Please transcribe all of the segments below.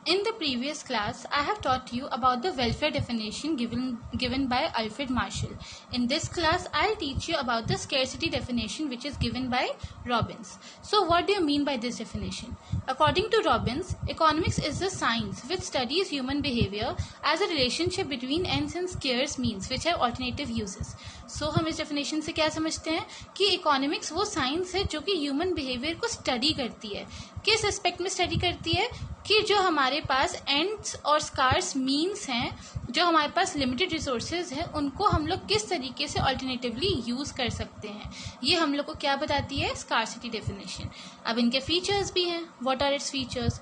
In the previous class, I have taught you about the welfare definition given by Alfred Marshall. In this class, I'll teach you about the scarcity definition which is given by Robbins. So what do you mean by this definition? According to Robbins, economics is the science which studies human behavior as a relationship between ends and scarce means which have alternative uses. So हम इस definition से क्या समझते हैं कि economics वो science है जो कि human behavior को study करती है. किस aspect में study करती है कि जो हमारे पास एंड्स और स्कार्स मीन्स हैं, जो हमारे पास लिमिटेड रिसोर्सेज हैं, उनको हम लोग किस तरीके से अल्टरनेटिवली यूज़ कर सकते हैं, ये हम लोग को क्या बताती है, स्कार्सिटी डेफिनेशन. अब इनके फीचर्स भी हैं. What are its features?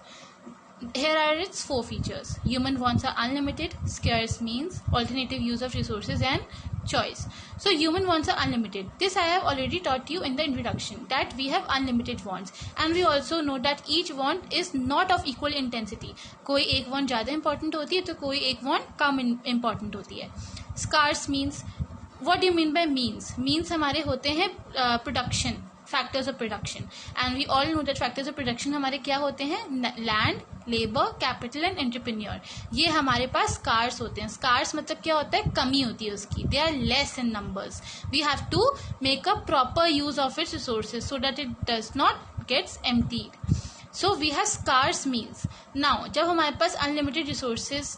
Here are its 4 features. Human wants are unlimited, scarce means, alternative use of resources and choice. So human wants are unlimited. This I have already taught you in the introduction that we have unlimited wants, and we also know that each want is not of equal intensity. कोई एक want ज़्यादा important होती है तो कोई एक want कम important होती है. Scarce means, what do you mean by means? Means हमारे होते हैं production, factors of production, and we all know that factors of production हमारे क्या होते हैं, land, labour, capital and entrepreneur. ये हमारे पास स्कार्स होते हैं. स्कार्स मतलब क्या होता है, कमी होती है उसकी. They are less in numbers. We have to make a proper use of its resources so that it does not gets emptied. So we have scarce means. Now जब हमारे पास unlimited resources,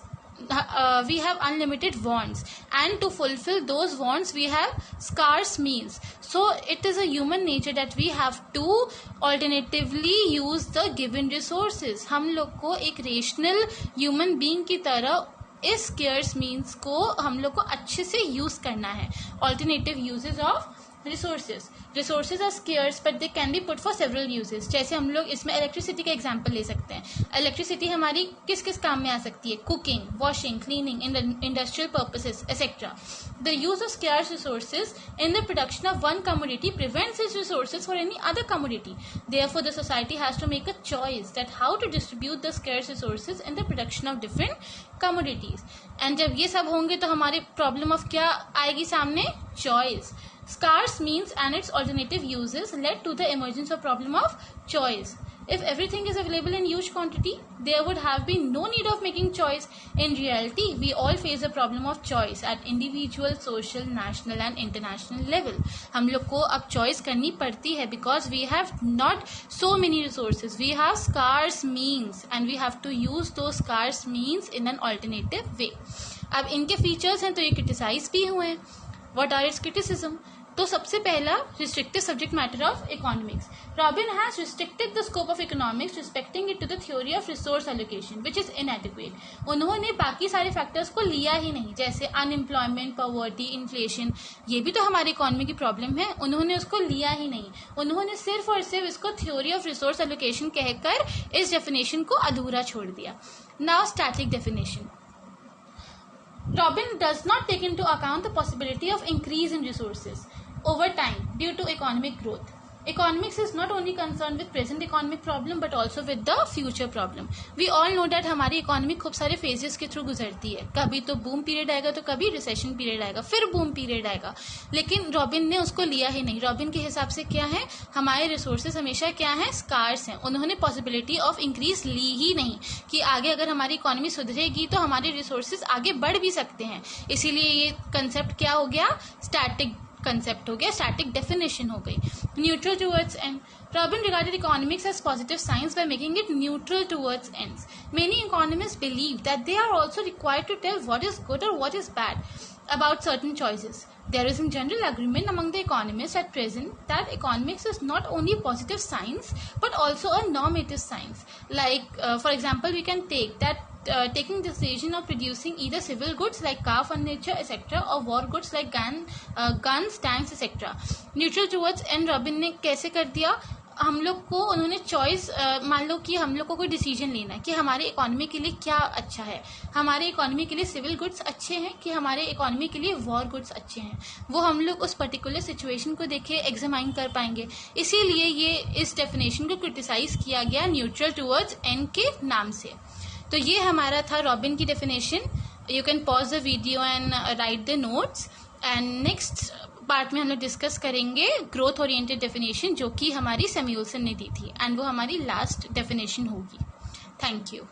we have unlimited wants, and to fulfill those wants we have scarce means. So it is a human nature that we have to alternatively use the given resources. हम लोग को एक rational human being की तरह इस scarce means को हम लोग को अच्छे से use करना है. Alternative uses of resources are scarce but they can be put for several uses. जैसे हम लोग इसमें इलेक्ट्रिसिटी का एग्जांपल ले सकते हैं. इलेक्ट्रिसिटी हमारी किस किस काम में आ सकती है, cooking, washing, cleaning, industrial purposes etcetera. The use of scarce resources in the production of one commodity prevents its resources for any other commodity. Therefore, the society has to make a choice that how to distribute the scarce resources in the production of different commodities. And जब ये सब होंगे तो हमारी problem of क्या आएगी सामने, choice. Scarce means and its alternative uses led to the emergence of problem of choice. If everything is available in huge quantity, there would have been no need of making choice. In reality, we all face the problem of choice at individual, social, national and international level. हम लोग को अब choice करनी पड़ती है because we have not so many resources. We have scarce means and we have to use those scarce means in an alternative way. अब इनके features हैं तो ये criticize भी हुए हैं. What are its criticism? तो सबसे पहला, restrictive subject matter of economics. Robin has restricted the scope of economics respecting it to the theory of resource allocation which is inadequate. उन्होंने बाकी सारे फैक्टर्स को लिया ही नहीं, जैसे अनएम्प्लॉयमेंट, पॉवर्टी, इन्फ्लेशन, ये भी तो हमारी इकोनॉमी की प्रॉब्लम है. उन्होंने उसको लिया ही नहीं. उन्होंने सिर्फ और सिर्फ इसको थ्योरी ऑफ रिसोर्स एलोकेशन कहकर इस डेफिनेशन को अधूरा छोड़ दिया. Now static definition. Robin does not take into account the possibility of increase in resources over time due to economic growth. Economics is not only concerned with present economic problem but also with the future problem. We all know that हमारी economy खूब सारे phases के through गुजरती है. कभी तो boom period आएगा तो कभी रिसेशन पीरियड आएगा, फिर बूम पीरियड आएगा. लेकिन रॉबिन ने उसको लिया ही नहीं. रॉबिन के हिसाब से क्या है, हमारे रिसोर्सेज हमेशा क्या है, स्कार्स हैं. उन्होंने पॉसिबिलिटी ऑफ इंक्रीज ली ही नहीं कि आगे अगर हमारी इकोनॉमी सुधरेगी तो हमारे रिसोर्सेज आगे बढ़ भी सकते हैं. इसीलिए ये कंसेप्ट क्या हो गया, स्टैटिक कंसेप्ट हो गया, स्टैटिक डेफिनेशन हो गई. Neutral towards and. Robin regarded economics as positive science by making it neutral towards ends. Many economists believe that they are also required to tell what is good or what is bad about certain choices. There is in general agreement among the economists at present that economics is not only a positive science but also a normative science. Like for example, we can take that taking decision of producing either civil goods like car, furniture, etc. or war goods like guns, tanks, etc. Neutral towards end. Robin ने कैसे कर दिया, हम लोग को उन्होंने choice, मान लो कि हम लोग को कोई डिसीजन लेना है कि हमारे इकोनॉमी के लिए क्या अच्छा है, हमारे इकोनॉमी के लिए सिविल गुड्स अच्छे हैं कि हमारे इकोनॉमी के लिए वॉर गुड्स अच्छे हैं, वो हम लोग उस पर्टिकुलर सिचुएशन को देख के एग्जामाइन कर पाएंगे. इसीलिए ये इस डेफिनेशन को क्रिटिसाइज किया गया न्यूट्रल टुवर्ड्स एंड के नाम से. तो ये हमारा था रॉबिन की definition. You can pause the video and right the notes. And next part में हम लोग डिस्कस करेंगे ग्रोथ ओरिएंटेड डेफिनेशन जो कि हमारी सैमुएल्सन ने दी थी, एंड वो हमारी लास्ट डेफिनेशन होगी. Thank you.